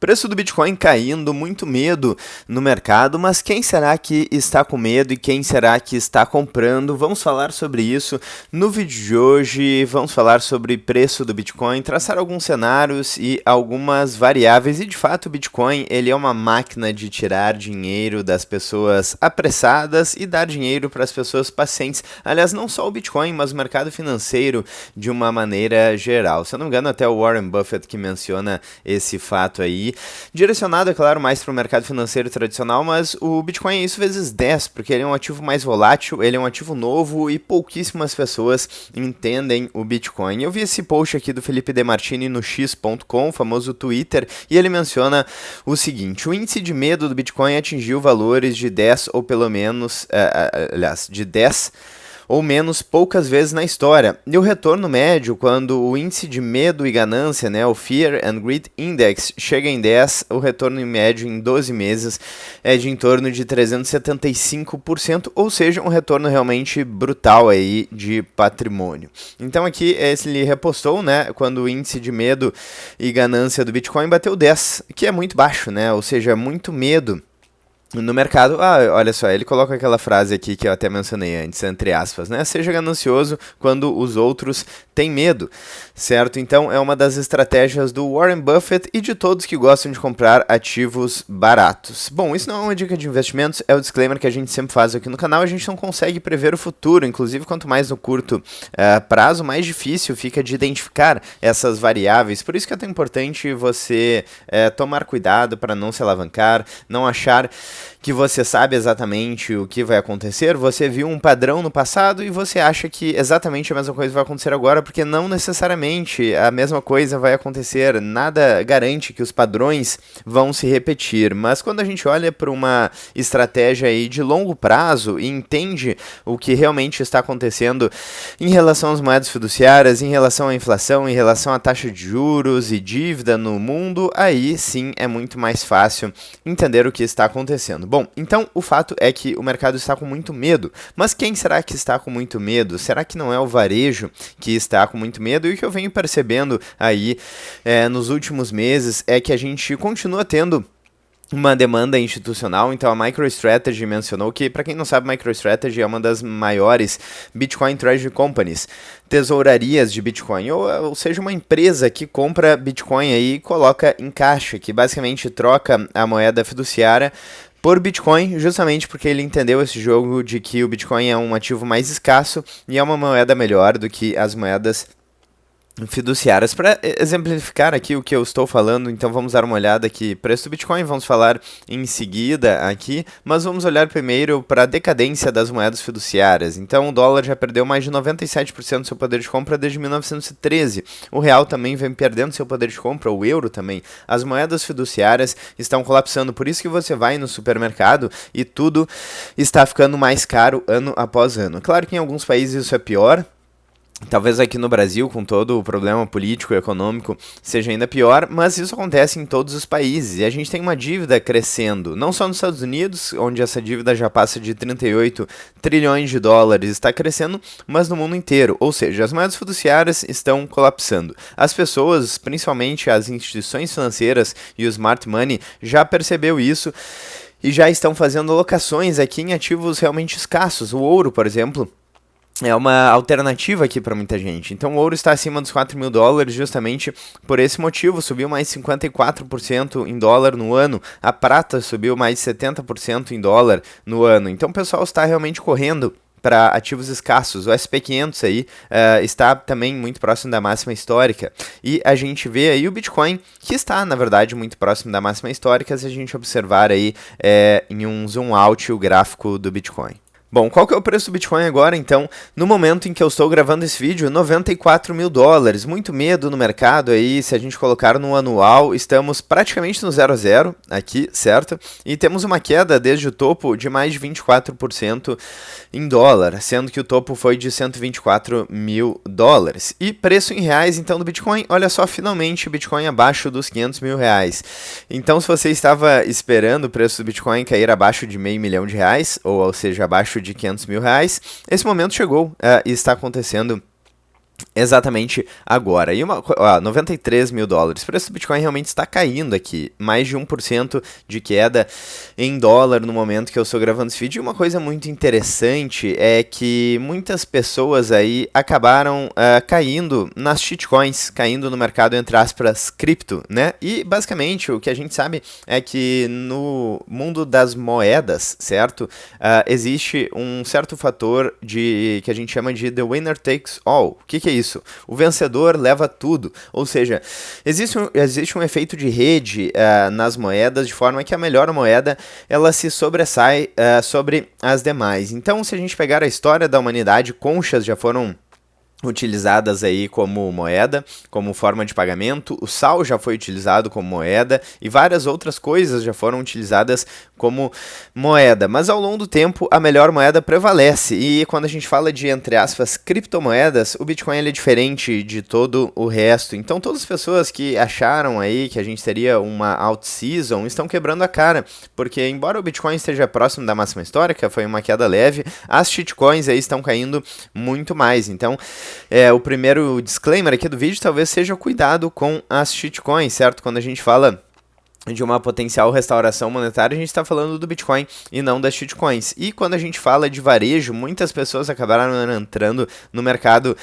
Preço do Bitcoin caindo, muito medo no mercado, mas quem será que está com medo e quem será que está comprando? Vamos falar sobre isso no vídeo de hoje, vamos falar sobre preço do Bitcoin, traçar alguns cenários e algumas variáveis e de fato o Bitcoin ele é uma máquina de tirar dinheiro das pessoas apressadas e dar dinheiro para as pessoas pacientes. Aliás, não só o Bitcoin, mas o mercado financeiro de uma maneira geral. Se eu não me engano, até o Warren Buffett que menciona esse fato aí. Direcionado, é claro, mais para o mercado financeiro tradicional, mas o Bitcoin é isso vezes 10, porque ele é um ativo mais volátil, ele é um ativo novo e pouquíssimas pessoas entendem o Bitcoin. Eu vi esse post aqui do Felipe De Martini no x.com, famoso Twitter, e ele menciona o seguinte: o índice de medo do Bitcoin atingiu valores de 10 ou pelo menos, de 10 ou menos poucas vezes na história. E o retorno médio, quando o índice de medo e ganância, o Fear and Greed Index, chega em 10, o retorno médio em 12 meses é de em torno de 375%, ou seja, um retorno realmente brutal aí de patrimônio. Então aqui ele repostou, quando o índice de medo e ganância do Bitcoin bateu 10, que é muito baixo, ou seja, muito medo no mercado. Olha só, ele coloca aquela frase aqui que eu até mencionei antes, entre aspas, seja ganancioso quando os outros têm medo, certo? Então é uma das estratégias do Warren Buffett e de todos que gostam de comprar ativos baratos. Bom, isso não é uma dica de investimentos, é o disclaimer que a gente sempre faz aqui no canal. A gente não consegue prever o futuro, inclusive quanto mais no curto prazo, mais difícil fica de identificar essas variáveis. Por isso que é tão importante você tomar cuidado para não se alavancar, não achar que você sabe exatamente o que vai acontecer. Você viu um padrão no passado e você acha que exatamente a mesma coisa vai acontecer agora, porque não necessariamente a mesma coisa vai acontecer. Nada garante que os padrões vão se repetir, mas quando a gente olha para uma estratégia aí de longo prazo e entende o que realmente está acontecendo em relação às moedas fiduciárias, em relação à inflação, em relação à taxa de juros e dívida no mundo, aí sim é muito mais fácil entender o que está acontecendo. Bom, então o fato é que o mercado está com muito medo. Mas quem será que está com muito medo? Será que não é o varejo que está com muito medo? E o que eu venho percebendo aí nos últimos meses é que a gente continua tendo uma demanda institucional. Então a MicroStrategy mencionou que, para quem não sabe, MicroStrategy é uma das maiores Bitcoin Treasury Companies, tesourarias de Bitcoin, ou seja, uma empresa que compra Bitcoin aí e coloca em caixa, que basicamente troca a moeda fiduciária por Bitcoin, justamente porque ele entendeu esse jogo de que o Bitcoin é um ativo mais escasso e é uma moeda melhor do que as moedas fiduciárias. Para exemplificar aqui o que eu estou falando, então vamos dar uma olhada aqui, preço do Bitcoin, vamos falar em seguida aqui, mas vamos olhar primeiro para a decadência das moedas fiduciárias. Então o dólar já perdeu mais de 97% do seu poder de compra desde 1913, o real também vem perdendo seu poder de compra, o euro também. As moedas fiduciárias estão colapsando, por isso que você vai no supermercado e tudo está ficando mais caro ano após ano. Claro que em alguns países isso é pior. Talvez aqui no Brasil, com todo o problema político e econômico, seja ainda pior, mas isso acontece em todos os países. E a gente tem uma dívida crescendo, não só nos Estados Unidos, onde essa dívida já passa de 38 trilhões de dólares, está crescendo, mas no mundo inteiro. Ou seja, as moedas fiduciárias estão colapsando. As pessoas, principalmente as instituições financeiras e o smart money, já percebeu isso e já estão fazendo alocações aqui em ativos realmente escassos. O ouro, por exemplo, é uma alternativa aqui para muita gente. Então o ouro está acima dos 4 mil dólares justamente por esse motivo. Subiu mais 54% em dólar no ano. A prata subiu mais 70% em dólar no ano. Então o pessoal está realmente correndo para ativos escassos. O SP500 aí está também muito próximo da máxima histórica. E a gente vê aí o Bitcoin, que está, na verdade, muito próximo da máxima histórica, se a gente observar aí em um zoom out o gráfico do Bitcoin. Bom, qual que é o preço do Bitcoin agora, então? No momento em que eu estou gravando esse vídeo, 94 mil dólares. Muito medo no mercado aí, se a gente colocar no anual, estamos praticamente no 0 a 0 aqui, certo? E temos uma queda desde o topo de mais de 24% em dólar, sendo que o topo foi de 124 mil dólares. E preço em reais, então, do Bitcoin, olha só, finalmente o Bitcoin abaixo dos 500 mil reais. Então, se você estava esperando o preço do Bitcoin cair abaixo de R$500 mil, ou seja, abaixo de 500 mil reais, esse momento chegou e está acontecendo exatamente agora. E 93 mil dólares. O preço do Bitcoin realmente está caindo aqui. Mais de 1% de queda em dólar no momento que eu estou gravando esse vídeo. E uma coisa muito interessante é que muitas pessoas aí acabaram caindo nas shitcoins, caindo no mercado, entre aspas, cripto, né? E basicamente o que a gente sabe é que no mundo das moedas, certo? Existe um certo fator que a gente chama de the winner takes all. O que é isso? O vencedor leva tudo, ou seja, existe um efeito de rede nas moedas, de forma que a melhor moeda ela se sobressai sobre as demais. Então, se a gente pegar a história da humanidade, conchas já foram utilizadas aí como moeda, como forma de pagamento, o sal já foi utilizado como moeda e várias outras coisas já foram utilizadas como moeda, mas ao longo do tempo a melhor moeda prevalece e quando a gente fala de, entre aspas, criptomoedas, o Bitcoin ele é diferente de todo o resto, então todas as pessoas que acharam aí que a gente teria uma out-season estão quebrando a cara, porque embora o Bitcoin esteja próximo da máxima histórica, foi uma queda leve, as shitcoins aí estão caindo muito mais, então o primeiro disclaimer aqui do vídeo talvez seja o cuidado com as shitcoins, certo? Quando a gente fala de uma potencial restauração monetária, a gente está falando do Bitcoin e não das shitcoins. E quando a gente fala de varejo, muitas pessoas acabaram entrando no mercado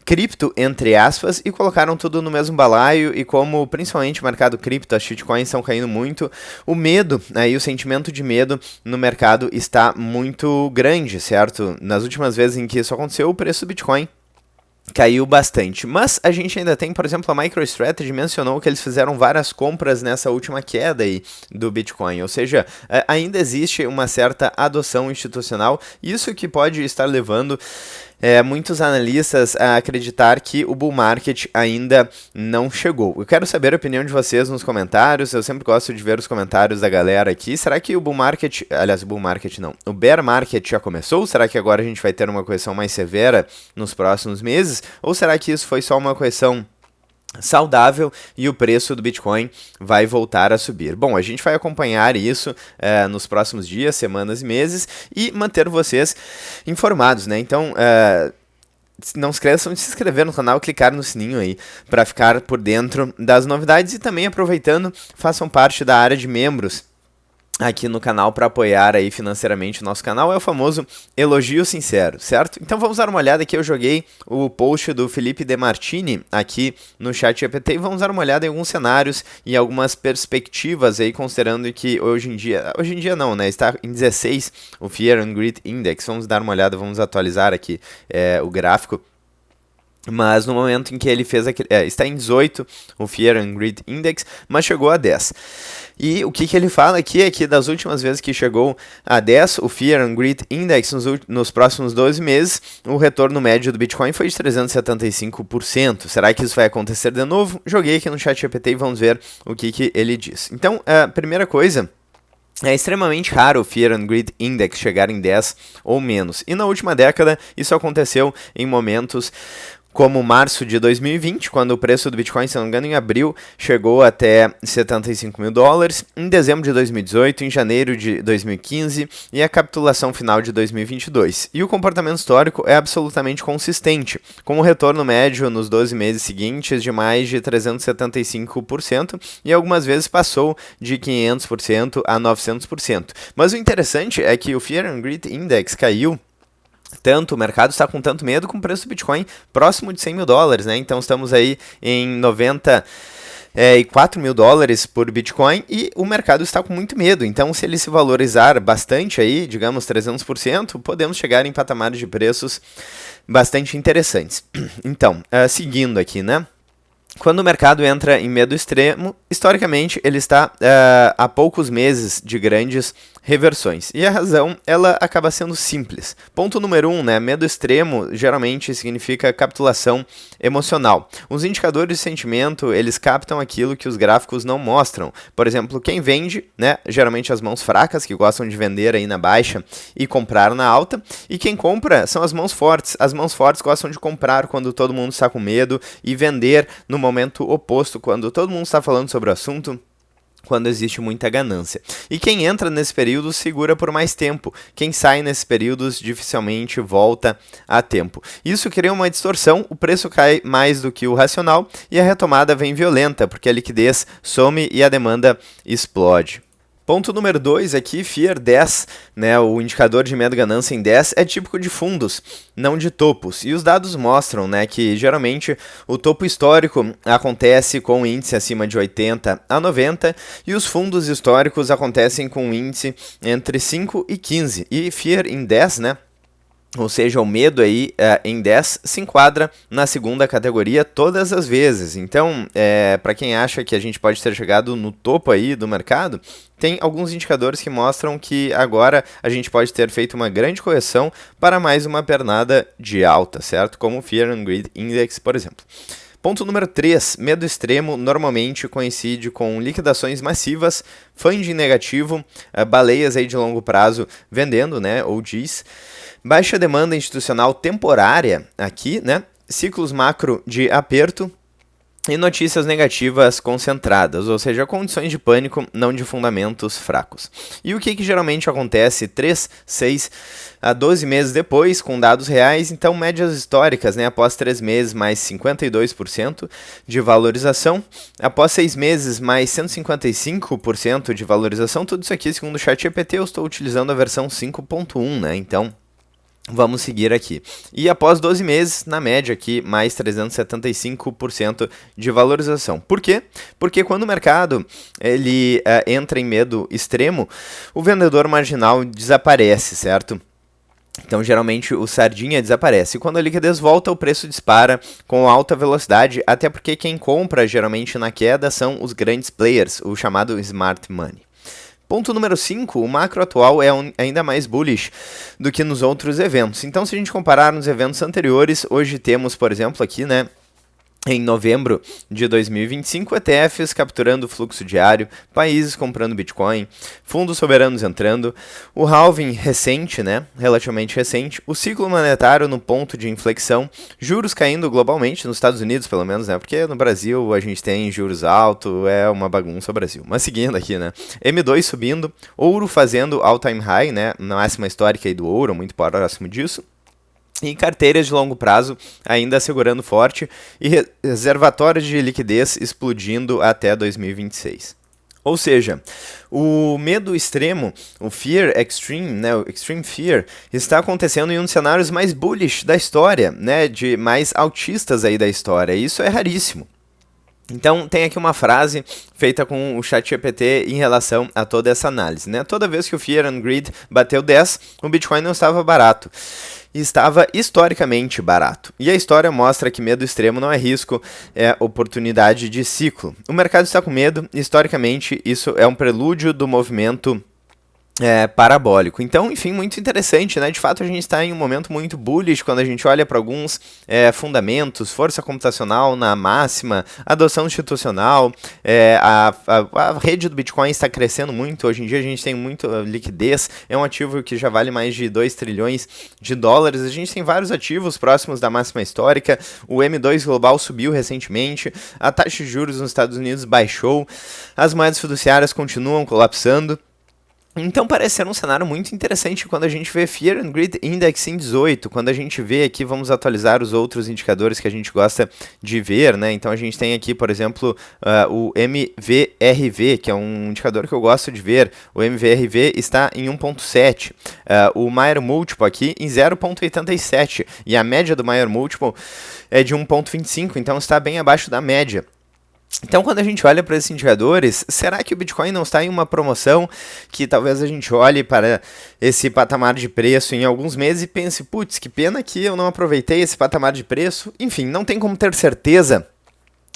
cripto, entre aspas, e colocaram tudo no mesmo balaio, e como principalmente o mercado cripto, as shitcoins estão caindo muito, o medo, aí o sentimento de medo no mercado está muito grande, certo? Nas últimas vezes em que isso aconteceu, o preço do Bitcoin caiu bastante, mas a gente ainda tem, por exemplo, a MicroStrategy mencionou que eles fizeram várias compras nessa última queda aí do Bitcoin, ou seja, ainda existe uma certa adoção institucional, isso que pode estar levando muitos analistas a acreditar que o bull market ainda não chegou. Eu quero saber a opinião de vocês nos comentários, eu sempre gosto de ver os comentários da galera aqui. Será que o bull market, aliás, o bull market não, o bear market já começou? Será que agora a gente vai ter uma correção mais severa nos próximos meses? Ou será que isso foi só uma correção saudável e o preço do Bitcoin vai voltar a subir? Bom, a gente vai acompanhar isso nos próximos dias, semanas e meses e manter vocês informados, né? Então, não esqueçam de se inscrever no canal, clicar no sininho aí para ficar por dentro das novidades e também aproveitando, façam parte da área de membros aqui no canal para apoiar aí financeiramente o nosso canal, é o famoso elogio sincero, certo? Então vamos dar uma olhada aqui, eu joguei o post do Felipe De Martini aqui no chat GPT e vamos dar uma olhada em alguns cenários e algumas perspectivas aí, considerando que hoje em dia não, né, está em 16 o Fear and Greed Index, vamos dar uma olhada, vamos atualizar aqui o gráfico. Mas no momento em que ele fez aquele... está em 18 o Fear and Greed Index, mas chegou a 10. E o que ele fala aqui é que das últimas vezes que chegou a 10, o Fear and Greed Index, nos próximos 12 meses, o retorno médio do Bitcoin foi de 375%. Será que isso vai acontecer de novo? Joguei aqui no chat GPT e vamos ver o que ele diz. Então, a primeira coisa... é extremamente raro o Fear and Greed Index chegar em 10 ou menos. E na última década, isso aconteceu em momentos como março de 2020, quando o preço do Bitcoin, se não me engano, em abril, chegou até 75 mil dólares, em dezembro de 2018, em janeiro de 2015 e a capitulação final de 2022. E o comportamento histórico é absolutamente consistente, com o retorno médio nos 12 meses seguintes de mais de 375% e algumas vezes passou de 500% a 900%. Mas o interessante é que o Fear and Greed Index caiu tanto, o mercado está com tanto medo com o preço do Bitcoin próximo de 100 mil dólares, né? Então estamos aí em 94 mil dólares por Bitcoin e o mercado está com muito medo. Então, se ele se valorizar bastante aí, digamos 300%, podemos chegar em patamares de preços bastante interessantes. Então, seguindo aqui, né? Quando o mercado entra em medo extremo, historicamente ele está há poucos meses de grandes reversões. E a razão, ela acaba sendo simples. Ponto número 1, né? Medo extremo geralmente significa capitulação emocional. Os indicadores de sentimento, eles captam aquilo que os gráficos não mostram. Por exemplo, quem vende, né? Geralmente as mãos fracas, que gostam de vender aí na baixa e comprar na alta. E quem compra são as mãos fortes. As mãos fortes gostam de comprar quando todo mundo está com medo e vender no momento oposto, quando todo mundo está falando sobre o assunto, quando existe muita ganância. E quem entra nesse período segura por mais tempo. Quem sai nesses períodos dificilmente volta a tempo. Isso cria uma distorção, o preço cai mais do que o racional e a retomada vem violenta, porque a liquidez some e a demanda explode. Ponto número 2 aqui, Fear 10, né, o indicador de medo e ganância em 10 é típico de fundos, não de topos. E os dados mostram, né, que geralmente o topo histórico acontece com um índice acima de 80 a 90 e os fundos históricos acontecem com um índice entre 5 e 15. E Fear em 10, né, ou seja, o medo aí em 10 se enquadra na segunda categoria todas as vezes. Então, para quem acha que a gente pode ter chegado no topo aí do mercado, tem alguns indicadores que mostram que agora a gente pode ter feito uma grande correção para mais uma pernada de alta, certo? Como o Fear and Greed Index, por exemplo. Ponto número 3, medo extremo normalmente coincide com liquidações massivas, funding negativo, baleias aí de longo prazo vendendo, né, ou diz, baixa demanda institucional temporária aqui, né, ciclos macro de aperto, e notícias negativas concentradas, ou seja, condições de pânico, não de fundamentos fracos. E o que geralmente acontece 3, 6 a 12 meses depois, com dados reais, então médias históricas, né, após 3 meses mais 52% de valorização, após 6 meses mais 155% de valorização, tudo isso aqui segundo o ChatGPT, eu estou utilizando a versão 5.1, né, então vamos seguir aqui. E após 12 meses, na média aqui, mais 375% de valorização. Por quê? Porque quando o mercado ele entra em medo extremo, o vendedor marginal desaparece, certo? Então, geralmente, o sardinha desaparece. E quando a liquidez volta, o preço dispara com alta velocidade, até porque quem compra, geralmente, na queda, são os grandes players, o chamado smart money. Ponto número 5, o macro atual é ainda mais bullish do que nos outros eventos. Então, se a gente comparar nos eventos anteriores, hoje temos, por exemplo, aqui, né, em novembro de 2025, ETFs capturando fluxo diário, países comprando Bitcoin, fundos soberanos entrando, o halving recente, né, relativamente recente, o ciclo monetário no ponto de inflexão, juros caindo globalmente, nos Estados Unidos pelo menos, né, porque no Brasil a gente tem juros altos, é uma bagunça o Brasil. Mas seguindo aqui, né, M2 subindo, ouro fazendo all-time high, né, na máxima histórica aí do ouro, muito próximo disso. E carteiras de longo prazo ainda segurando forte e reservatórios de liquidez explodindo até 2026. Ou seja, o medo extremo, o Fear Extreme, né, o Extreme Fear, está acontecendo em um dos cenários mais bullish da história, né, de mais altistas aí da história. E isso é raríssimo. Então, tem aqui uma frase feita com o ChatGPT em relação a toda essa análise, né? Toda vez que o Fear and Greed bateu 10, o Bitcoin não estava barato. Estava historicamente barato. E a história mostra que medo extremo não é risco, é oportunidade de ciclo. O mercado está com medo, e historicamente isso é um prelúdio do movimento parabólico. Então, enfim, muito interessante, né? De fato, a gente está em um momento muito bullish quando a gente olha para alguns fundamentos, força computacional na máxima, adoção institucional, a rede do Bitcoin está crescendo muito. Hoje em dia a gente tem muita liquidez, é um ativo que já vale mais de 2 trilhões de dólares. A gente tem vários ativos próximos da máxima histórica, o M2 global subiu recentemente, a taxa de juros nos Estados Unidos baixou, as moedas fiduciárias continuam colapsando. Então parece ser um cenário muito interessante quando a gente vê Fear and Greed Index em 18, quando a gente vê aqui, vamos atualizar os outros indicadores que a gente gosta de ver, né? Então a gente tem aqui, por exemplo, o MVRV, que é um indicador que eu gosto de ver, o MVRV está em 1.7, o Maier Multiple aqui em 0.87, e a média do Maier Multiple é de 1.25, então está bem abaixo da média. Então, quando a gente olha para esses indicadores, será que o Bitcoin não está em uma promoção que talvez a gente olhe para esse patamar de preço em alguns meses e pense, putz, que pena que eu não aproveitei esse patamar de preço? Enfim, não tem como ter certeza.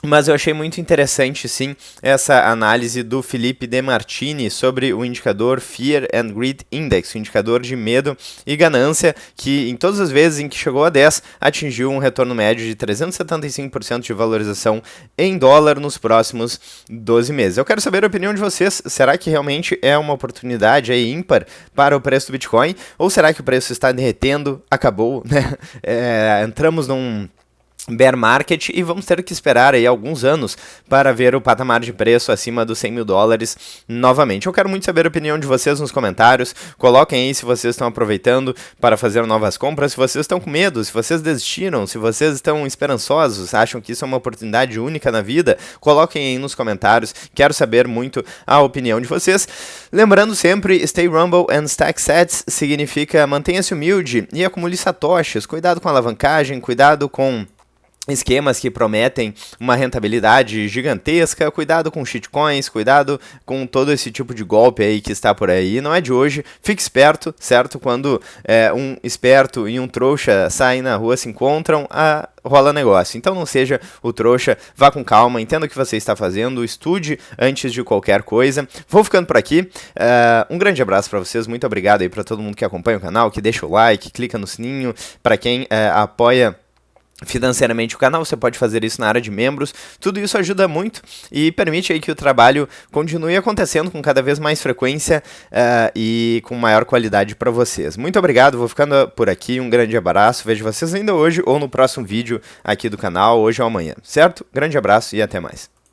Mas eu achei muito interessante, sim, essa análise do Felipe De Martini sobre o indicador Fear and Greed Index, o indicador de medo e ganância, que em todas as vezes em que chegou a 10, atingiu um retorno médio de 375% de valorização em dólar nos próximos 12 meses. Eu quero saber a opinião de vocês. Será que realmente é uma oportunidade aí ímpar para o preço do Bitcoin? Ou será que o preço está derretendo, acabou, né? Entramos bear market e vamos ter que esperar aí alguns anos para ver o patamar de preço acima dos 100 mil dólares novamente. Eu quero muito saber a opinião de vocês nos comentários, coloquem aí se vocês estão aproveitando para fazer novas compras, se vocês estão com medo, se vocês desistiram, se vocês estão esperançosos, acham que isso é uma oportunidade única na vida, coloquem aí nos comentários, quero saber muito a opinião de vocês. Lembrando sempre, stay rumble and stack sats significa mantenha-se humilde e acumule satoshis, cuidado com a alavancagem, cuidado com esquemas que prometem uma rentabilidade gigantesca, cuidado com shitcoins, cuidado com todo esse tipo de golpe aí que está por aí, não é de hoje, fique esperto, certo? Quando um esperto e um trouxa saem na rua, se encontram, rola negócio. Então não seja o trouxa, vá com calma, entenda o que você está fazendo, estude antes de qualquer coisa. Vou ficando por aqui, um grande abraço para vocês, muito obrigado aí para todo mundo que acompanha o canal, que deixa o like, clica no sininho, para quem apoia financeiramente o canal, você pode fazer isso na área de membros, tudo isso ajuda muito e permite aí que o trabalho continue acontecendo com cada vez mais frequência e com maior qualidade para vocês. Muito obrigado, vou ficando por aqui, um grande abraço, vejo vocês ainda hoje ou no próximo vídeo aqui do canal, hoje ou amanhã, certo? Grande abraço e até mais.